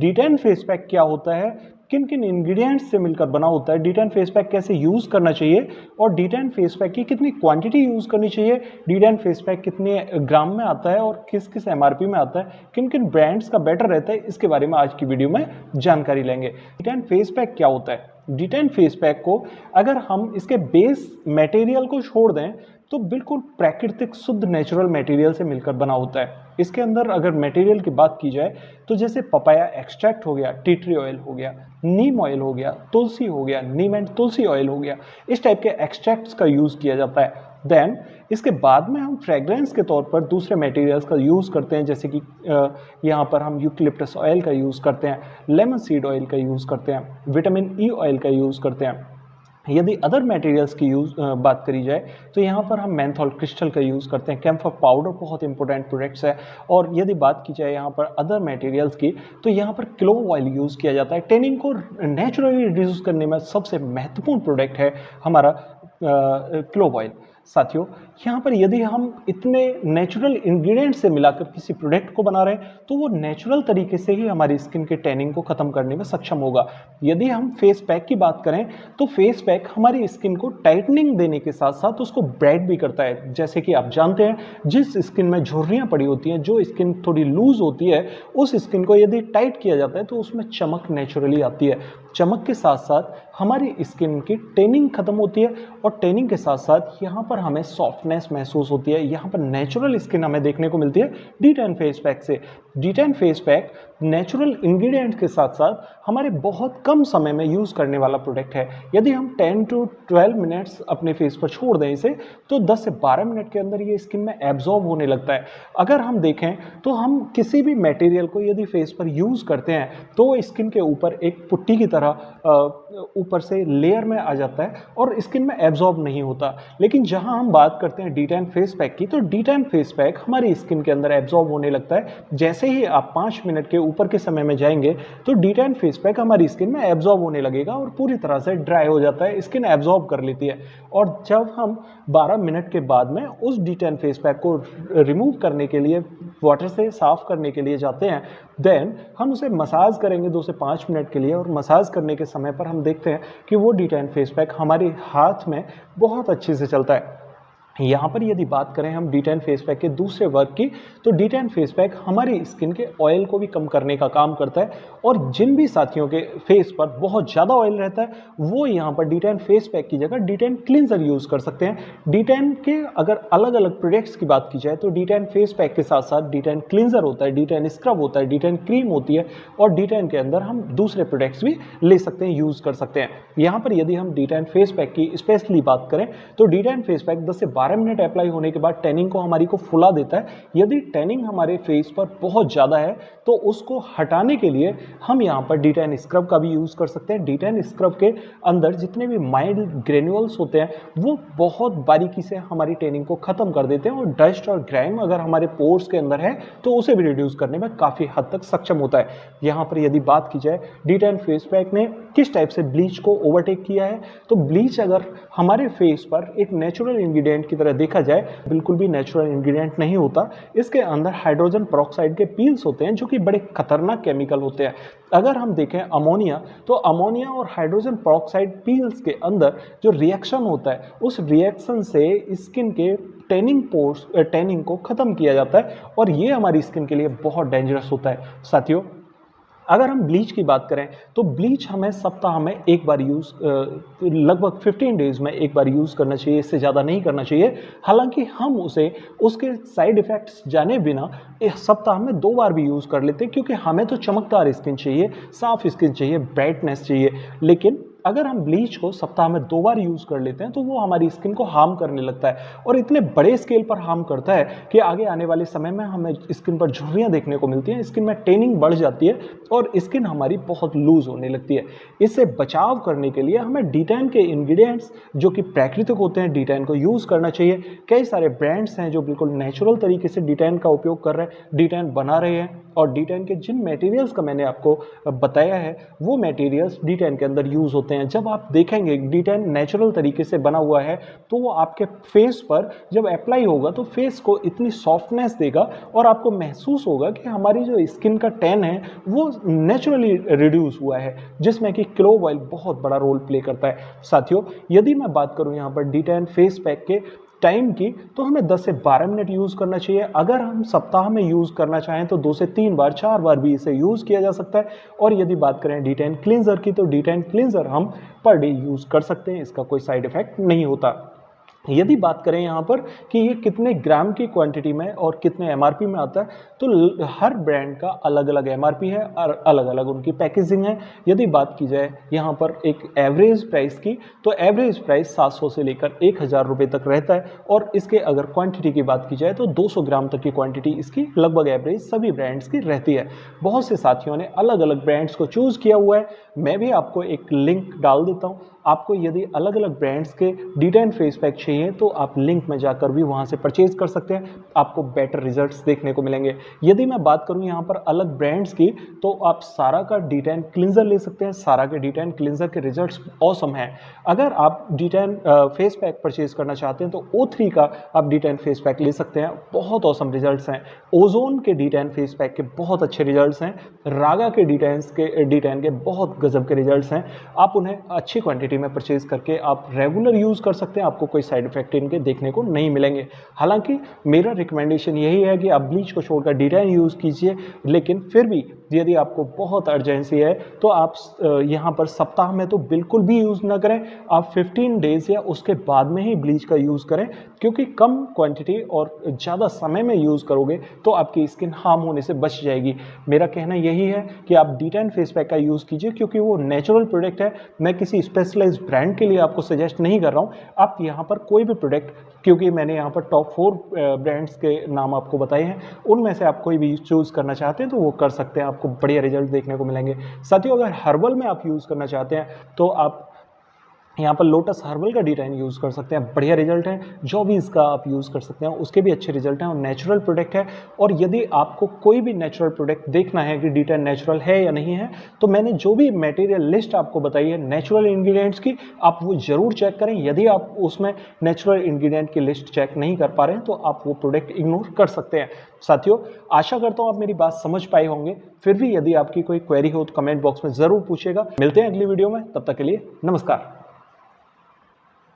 D10 face pack क्या होता है, किन किन इंग्रेडिएंट्स से मिलकर बना होता है, D10 फेस पैक कैसे यूज़ करना चाहिए और D10 फेस पैक की कितनी क्वांटिटी यूज़ करनी चाहिए, D10 फेस पैक कितने ग्राम में आता है और किस किस MRP में आता है, किन किन ब्रांड्स का बेटर रहता है, इसके बारे में आज की वीडियो में जानकारी लेंगे। D10 फेस पैक क्या होता है? D10 फेस पैक को अगर हम इसके बेस मटेरियल को छोड़ दें तो बिल्कुल प्राकृतिक शुद्ध नेचुरल मटेरियल से मिलकर बना होता है। इसके अंदर अगर मटेरियल की बात की जाए तो जैसे पपाया एक्सट्रैक्ट हो गया, टी ट्री ऑयल हो गया, नीम ऑयल हो गया, तुलसी हो गया, नीम एंड तुलसी ऑयल हो गया, इस टाइप के एक्सट्रैक्ट्स का यूज़ किया जाता है। देन इसके बाद में हम फ्रेग्रेंस के तौर पर दूसरे मटेरियल्स का यूज़ करते हैं, जैसे कि यहाँ पर हम यूकलिप्टस ऑयल का यूज़ करते हैं, लेमन सीड ऑयल का यूज़ करते हैं, विटामिन ई ऑयल का यूज़ करते हैं। यदि अदर मटेरियल्स की बात करी जाए तो यहाँ पर हम मेंथॉल क्रिस्टल का यूज़ करते हैं, कैम्फर पाउडर बहुत इंपॉर्टेंट प्रोडक्ट्स है। और यदि बात की जाए यहाँ पर अदर मटेरियल्स की तो यहाँ पर क्लोव ऑयल यूज़ किया जाता है। टैनिंग को नेचुरली रिड्यूस करने में सबसे महत्वपूर्ण प्रोडक्ट है हमारा क्लोव ऑयल। साथियों, यहाँ पर यदि हम इतने नेचुरल इंग्रेडिएंट्स से मिलाकर किसी प्रोडक्ट को बना रहे हैं तो वो नेचुरल तरीके से ही हमारी स्किन के टैनिंग को ख़त्म करने में सक्षम होगा। यदि हम फेस पैक की बात करें तो फेस पैक हमारी स्किन को टाइटनिंग देने के साथ साथ उसको ब्राइट भी करता है। जैसे कि आप जानते हैं, जिस स्किन में झुर्रियाँ पड़ी होती हैं, जो स्किन थोड़ी लूज होती है, उस स्किन को यदि टाइट किया जाता है तो उसमें चमक नेचुरली आती है। चमक के साथ साथ हमारी स्किन की टैनिंग खत्म होती है और टैनिंग के साथ साथ यहाँ पर हमें सॉफ्टनेस महसूस होती है। यहाँ पर नेचुरल स्किन हमें देखने को मिलती है D10 फेस पैक से। D10 face pack natural ingredients के साथ साथ हमारे बहुत कम समय में यूज़ करने वाला प्रोडक्ट है। यदि हम 10 to 12 मिनट्स अपने फेस पर छोड़ दें इसे तो 10 से 12 मिनट के अंदर ये स्किन में एब्जॉर्ब होने लगता है। अगर हम देखें तो हम किसी भी मटेरियल को यदि फेस पर यूज़ करते हैं तो स्किन के ऊपर एक पुट्टी की तरह ऊपर से लेयर में आ जाता है और स्किन में एब्जॉर्ब नहीं होता। लेकिन जहां हम बात करते हैं D10 फेस पैक की तो D10 फेस पैक हमारी स्किन के अंदर एब्जॉर्ब होने लगता है। जैसे ही आप 5 मिनट के ऊपर के समय में जाएंगे तो D10 फेस पैक हमारी स्किन में एब्जॉर्ब होने लगेगा और पूरी तरह से ड्राई हो जाता है, स्किन एब्जॉर्ब कर लेती है। और जब हम 12 मिनट के बाद में उस D10 फेस पैक को रिमूव करने के लिए वाटर से साफ करने के लिए जाते हैं, देन हम उसे मसाज करेंगे 2 से 5 मिनट के लिए और मसाज करने के समय पर हम देखते हैं कि वो D10 फेस पैक हमारे हाथ में बहुत अच्छे से चलता है। यहाँ पर यदि बात करें हम D10 फेस पैक के दूसरे वर्क की तो D10 फेस पैक हमारी स्किन के ऑयल को भी कम करने का काम करता है। और जिन भी साथियों के फेस पर बहुत ज़्यादा ऑयल रहता है वो यहाँ पर D10 फेस पैक की जगह D10 क्लींजर यूज़ कर सकते हैं। D10 के अगर अलग अलग प्रोडक्ट्स की बात की जाए तो D10 फेस पैक के साथ साथ D10 क्लींजर होता है, D10 स्क्रब होता है, D10 क्रीम होती है और D10 के अंदर हम दूसरे प्रोडक्ट्स भी ले सकते हैं, यूज़ कर सकते हैं। यहाँ पर यदि हम D10 फेस पैक की स्पेशली बात करें तो D10 फेस पैक 10 से 12 मिनट अप्लाई होने के बाद टैनिंग को हमारी को फुला देता है। यदि टैनिंग हमारे फेस पर बहुत ज़्यादा है तो उसको हटाने के लिए हम यहाँ पर D10 स्क्रब का भी यूज़ कर सकते हैं। D10 स्क्रब के अंदर जितने भी माइल्ड ग्रेन्यूल्स होते हैं वो बहुत बारीकी से हमारी टैनिंग को ख़त्म कर देते हैं और डस्ट और ग्राइम अगर हमारे पोर्स के अंदर है तो उसे भी रिड्यूस करने में काफ़ी हद तक सक्षम होता है। यहाँ पर यदि बात की जाए D10 फेस पैक ने किस टाइप से ब्लीच को ओवरटेक किया है तो ब्लीच अगर हमारे फेस पर एक नेचुरल इंग्रेडिएंट की तरह देखा जाए बिल्कुल भी नेचुरल इंग्रेडिएंट नहीं होता। इसके अंदर हाइड्रोजन पेरोक्साइड के पील्स होते हैं जो कि बड़े खतरनाक केमिकल होते हैं। अगर हम देखें अमोनिया तो अमोनिया और हाइड्रोजन पेरोक्साइड पील्स के अंदर जो रिएक्शन होता है उस रिएक्शन से स्किन के टैनिंग को ख़त्म किया जाता है और ये हमारी स्किन के लिए बहुत डेंजरस होता है। साथियों, अगर हम ब्लीच की बात करें तो ब्लीच हमें सप्ताह में एक बार लगभग 15 डेज में एक बार यूज़ करना चाहिए, इससे ज़्यादा नहीं करना चाहिए। हालांकि हम उसे उसके साइड इफ़ेक्ट्स जाने बिना सप्ताह में 2 बार भी यूज़ कर लेते हैं क्योंकि हमें तो चमकदार स्किन चाहिए, साफ़ स्किन चाहिए, ब्राइटनेस चाहिए। लेकिन अगर हम ब्लीच को सप्ताह में 2 बार यूज़ कर लेते हैं तो वो हमारी स्किन को हार्म करने लगता है और इतने बड़े स्केल पर हार्म करता है कि आगे आने वाले समय में हमें स्किन पर झुर्रियाँ देखने को मिलती हैं, स्किन में टैनिंग बढ़ जाती है और स्किन हमारी बहुत लूज होने लगती है। इससे बचाव करने के लिए हमें D10 के इंग्रेडिएंट्स जो कि प्राकृतिक होते हैं D10 को यूज़ करना चाहिए। कई सारे ब्रांड्स हैं जो बिल्कुल नेचुरल तरीके से D10 का उपयोग कर रहे हैं, D10 बना रहे हैं और D10 के जिन मटेरियल्स का मैंने आपको बताया है वो मटेरियल्स D10 के अंदर यूज़ होते हैं। होते हैं। जब आप देखेंगे D10 नेचुरल तरीके से बना हुआ है तो वो आपके फेस पर जब अप्लाई होगा तो फेस को इतनी सॉफ्टनेस देगा और आपको महसूस होगा कि हमारी जो स्किन का टैन है वो नेचुरली रिड्यूस हुआ है, जिसमें कि क्लोव ऑयल बहुत बड़ा रोल प्ले करता है। साथियों, यदि मैं बात करूं यहाँ पर D10 फेस पैक के टाइम की, तो हमें 10 से 12 मिनट यूज़ करना चाहिए। अगर हम सप्ताह में यूज़ करना चाहें तो 2 से 3 बार 4 बार भी इसे यूज़ किया जा सकता है। और यदि बात करें D10 क्लींजर की, तो D10 क्लींजर हम पर डे यूज़ कर सकते हैं, इसका कोई साइड इफेक्ट नहीं होता। यदि बात करें यहाँ पर कि ये कितने ग्राम की क्वांटिटी में और कितने एमआरपी में आता है, तो हर ब्रांड का अलग अलग एमआरपी है और अलग अलग उनकी पैकेजिंग है। यदि बात की जाए यहाँ पर एक एवरेज प्राइस की, तो एवरेज प्राइस 700 से लेकर 1000 रुपये तक रहता है। और इसके अगर क्वांटिटी की बात की जाए तो 200 ग्राम तक की क्वांटिटी इसकी लगभग एवरेज सभी ब्रांड्स की रहती है। बहुत से साथियों ने अलग अलग ब्रांड्स को चूज़ किया हुआ है, मैं भी आपको एक लिंक डाल देता हूँ। आपको यदि अलग अलग ब्रांड्स के D10 फेस पैक चाहिए तो आप लिंक में जाकर भी वहाँ से परचेज कर सकते हैं, आपको बेटर रिजल्ट्स देखने को मिलेंगे। यदि मैं बात करूँ यहाँ पर अलग ब्रांड्स की, तो आप सारा का D10 क्लींजर ले सकते हैं। सारा के D10 क्लींजर के रिजल्ट्स ऑसम हैं। अगर आप D10 फेस पैक परचेज करना चाहते हैं तो O3 का आप D10 फेस पैक ले सकते हैं, बहुत ऑसम रिजल्ट्स हैं। ओजोन के D10 फेस पैक के बहुत अच्छे रिजल्ट्स हैं। रागा के D10 के बहुत गजब के रिजल्ट्स हैं। आप उन्हें अच्छी क्वांटिटी में परचेज करके आप रेगुलर यूज कर सकते हैं, आपको कोई साइड इफेक्ट इनके देखने को नहीं मिलेंगे। हालांकि मेरा रिकमेंडेशन यही है कि आप ब्लीच को छोड़कर D10 यूज कीजिए, लेकिन फिर भी यदि आपको बहुत अर्जेंसी है तो आप यहाँ पर सप्ताह में तो बिल्कुल भी यूज ना करें। आप 15 डेज या उसके बाद में ही ब्लीच का यूज करें, क्योंकि कम क्वांटिटी और ज़्यादा समय में यूज करोगे तो आपकी स्किन हार्म होने से बच जाएगी। मेरा कहना यही है कि आप D10 फेस पैक का यूज कीजिए, क्योंकि वो नेचुरल प्रोडक्ट है। मैं किसी स्पेशलाइज्ड ब्रांड के लिए आपको सजेस्ट नहीं कर रहा हूँ। आप यहाँ पर कोई भी प्रोडक्ट, क्योंकि मैंने यहाँ पर टॉप 4 ब्रांड्स के नाम आपको बताए हैं, उनमें से आप कोई भी चूज़ करना चाहते हैं तो वो कर सकते हैं, आपको बढ़िया रिजल्ट देखने को मिलेंगे। साथियों, अगर हर्बल में आप यूज़ करना चाहते हैं तो आप यहाँ पर लोटस हर्बल का D10 यूज़ कर सकते हैं, बढ़िया रिजल्ट है। जॉबीज़ का आप यूज़ कर सकते हैं, उसके भी अच्छे रिजल्ट हैं और नेचुरल प्रोडक्ट है। और यदि आपको कोई भी नेचुरल प्रोडक्ट देखना है कि D10 नेचुरल है या नहीं है, तो मैंने जो भी मटेरियल लिस्ट आपको बताई है नेचुरल इंग्रेडिएंट्स की, आप वो ज़रूर चेक करें। यदि आप उसमें नेचुरल इंग्रेडिएंट की लिस्ट चेक नहीं कर पा रहे हैं तो आप वो प्रोडक्ट इग्नोर कर सकते हैं। साथियों, आशा करता हूँ आप मेरी बात समझ पाए होंगे। फिर भी यदि आपकी कोई क्वेरी हो तो कमेंट बॉक्स में ज़रूर पूछिएगा। मिलते हैं अगली वीडियो में, तब तक के लिए नमस्कार।